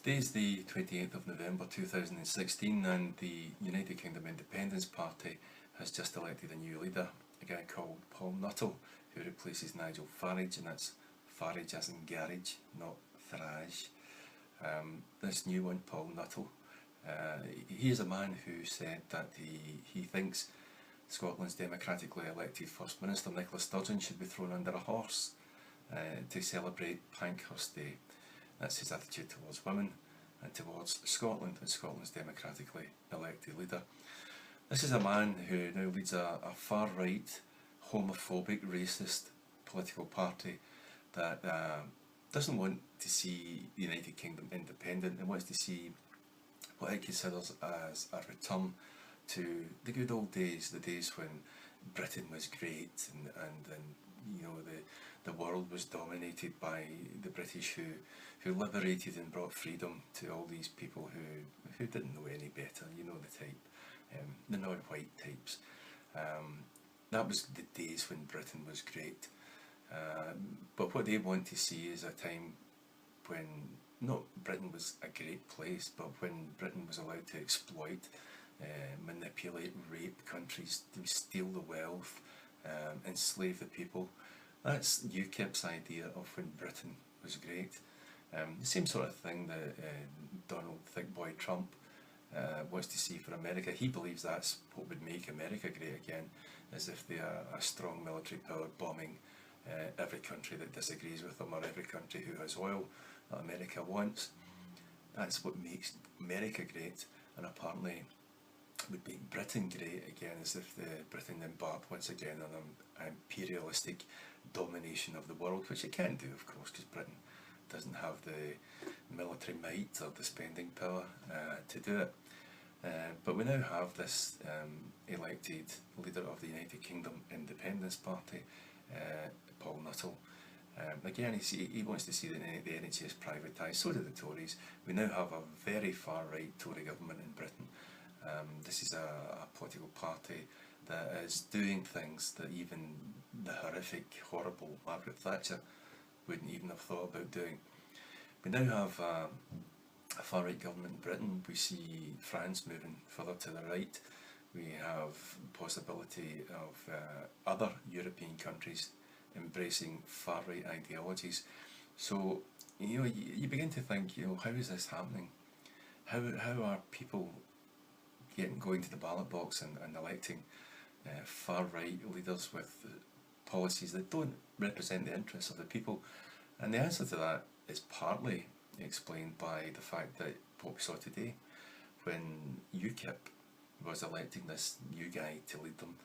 Today is the 28th of November 2016 and the United Kingdom Independence Party has just elected a new leader, a guy called Paul Nuttall, who replaces Nigel Farage, and that's Farage as in garage, not Farage. This new one, Paul Nuttall, he is a man who said that he thinks Scotland's democratically elected First Minister Nicola Sturgeon should be thrown under a horse to celebrate Pankhurst Day. That's his attitude towards women and towards Scotland and Scotland's democratically elected leader. This is a man who now leads a far-right, homophobic, racist political party that doesn't want to see the United Kingdom independent and wants to see what he considers as a return to the good old days, the days when Britain was great and you know the world was dominated by the British who liberated and brought freedom to all these people who didn't know any better, you know the type, the non-white types. That was the days when Britain was great. But what they want to see is a time when not Britain was a great place, but when Britain was allowed to exploit, manipulate, rape countries, to steal the wealth, enslave the people. That's UKIP's idea of when Britain was great. The same sort of thing that Donald Thick Boy Trump wants to see for America. He believes that's what would make America great again, as if they are a strong military power bombing every country that disagrees with them, or every country who has oil that America wants. That's what makes America great, and apparently would make Britain great again, as if Britain embarked once again on an imperialistic domination of the world, which it can't do, of course, because Britain doesn't have the military might or the spending power to do it. But we now have this elected leader of the United Kingdom Independence Party, Paul Nuttall. Again, he wants to see the NHS privatised. So do the Tories. We now have a very far-right Tory government in Britain. This is a political party that is doing things that even the horrific, horrible Margaret Thatcher wouldn't even have thought about doing. We now have a far-right government in Britain. We see France moving further to the right. We have possibility of other European countries embracing far-right ideologies. So, you know, you begin to think, you know, how is this happening? How are people going to the ballot box and electing far-right leaders with policies that don't represent the interests of the people? And the answer to that is partly explained by the fact that what we saw today, when UKIP was electing this new guy to lead them,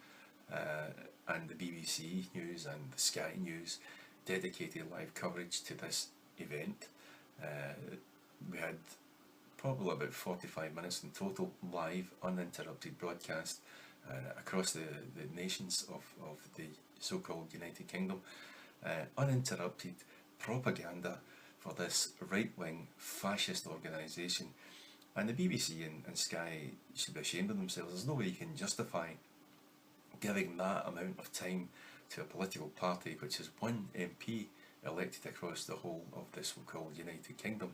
and the BBC News and the Sky News dedicated live coverage to this event. We had probably about 45 minutes in total, live, uninterrupted broadcast across the nations of the so-called United Kingdom. Uninterrupted propaganda for this right-wing fascist organisation. And the BBC and Sky should be ashamed of themselves. There's no way you can justify giving that amount of time to a political party which has one MP elected across the whole of the so-called United Kingdom.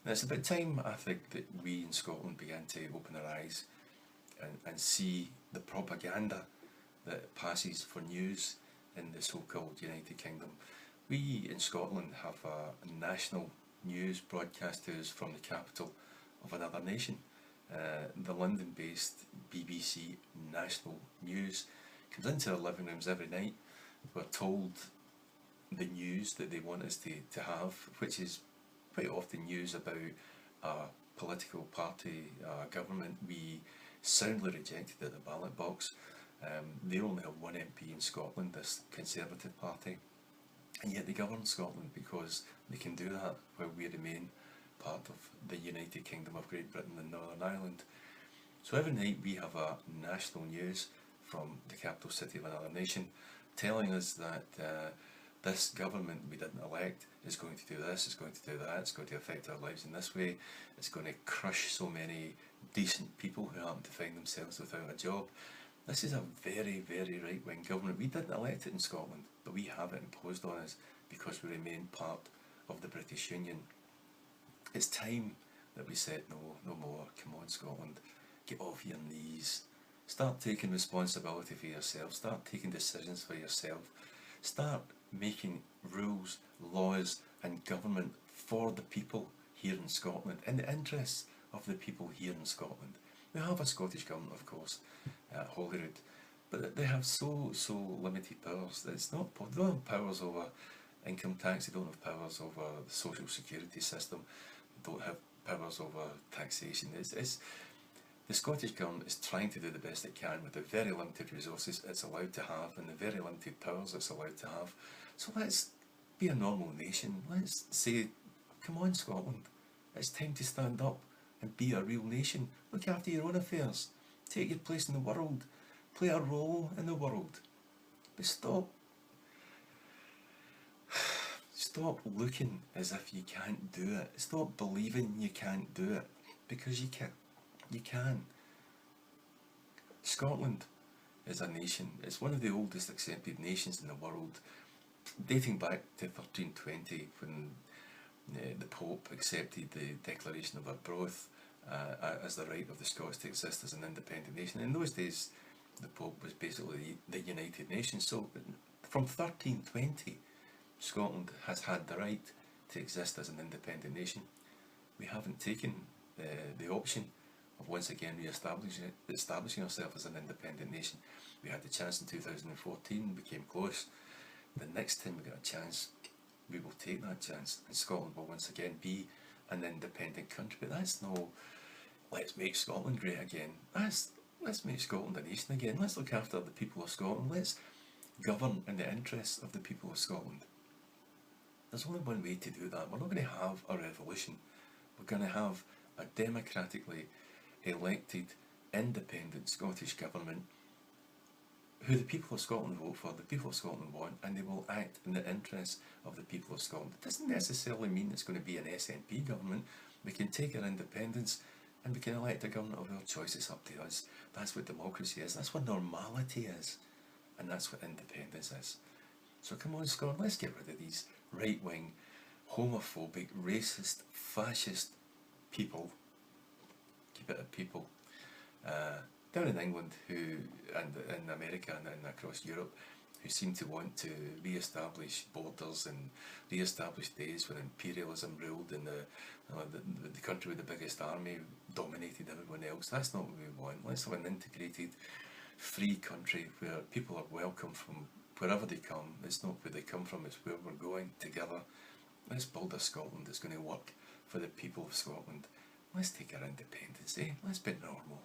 And it's about time, I think, that we in Scotland began to open our eyes and see the propaganda that passes for news in the so-called United Kingdom. We in Scotland have a national news broadcast to us from the capital of another nation. The London-based BBC National News comes into our living rooms every night. We're told the news that they want us to have, which is quite often news about a political party, a government we soundly rejected at the ballot box. They only have one MP in Scotland, this Conservative Party, and yet they govern Scotland because they can do that while we remain part of the United Kingdom of Great Britain and Northern Ireland. So every night we have a national news from the capital city of another nation telling us that this government we didn't elect is going to do this, is going to do that, it's going to affect our lives in this way, it's going to crush so many decent people who happen to find themselves without a job. This is a very, very right-wing government. We didn't elect it in Scotland, but we have it imposed on us because we remain part of the British Union. It's time that we said no, no more. Come on, Scotland, get off your knees. Start taking responsibility for yourself. Start taking decisions for yourself. Start making rules, laws and government for the people here in Scotland, in the interests of the people here in Scotland. We have a Scottish Government, of course, at Holyrood, but they have so limited powers. It's not, they don't have powers over income tax, they don't have powers over the social security system, they don't have powers over taxation. It's the Scottish Government is trying to do the best it can with the very limited resources it's allowed to have and the very limited powers it's allowed to have. So let's be a normal nation. Let's say, come on Scotland, it's time to stand up and be a real nation. Look after your own affairs. Take your place in the world. Play a role in the world. But stop looking as if you can't do it. Stop believing you can't do it, because you can. You can. Scotland is a nation. It's one of the oldest accepted nations in the world, dating back to 1320, when the Pope accepted the Declaration of Arbroath as the right of the Scots to exist as an independent nation. In those days, the Pope was basically the United Nations. So from 1320, Scotland has had the right to exist as an independent nation. We haven't taken the option of once again establishing ourselves as an independent nation. We had the chance in 2014, we came close. The next time we get a chance, we will take that chance, and Scotland will once again be an independent country. But that's no, let's make Scotland great again. Let's make Scotland a nation again. Let's look after the people of Scotland. Let's govern in the interests of the people of Scotland. There's only one way to do that. We're not going to have a revolution. We're going to have a democratically elected, independent Scottish government who the people of Scotland vote for, the people of Scotland want, and they will act in the interests of the people of Scotland. It doesn't necessarily mean it's going to be an SNP government. We can take our independence and we can elect a government of our choice. It's up to us. That's what democracy is. That's what normality is. And that's what independence is. So come on Scotland, let's get rid of these right-wing, homophobic, racist, fascist people. Keep it at people. Down in England and in America and across Europe, who seem to want to re-establish borders and re-establish days when imperialism ruled and the country with the biggest army dominated everyone else. That's not what we want. Let's have an integrated, free country where people are welcome from wherever they come. It's not where they come from, it's where we're going together. Let's build a Scotland that's going to work for the people of Scotland. Let's take our independence, Let's be normal.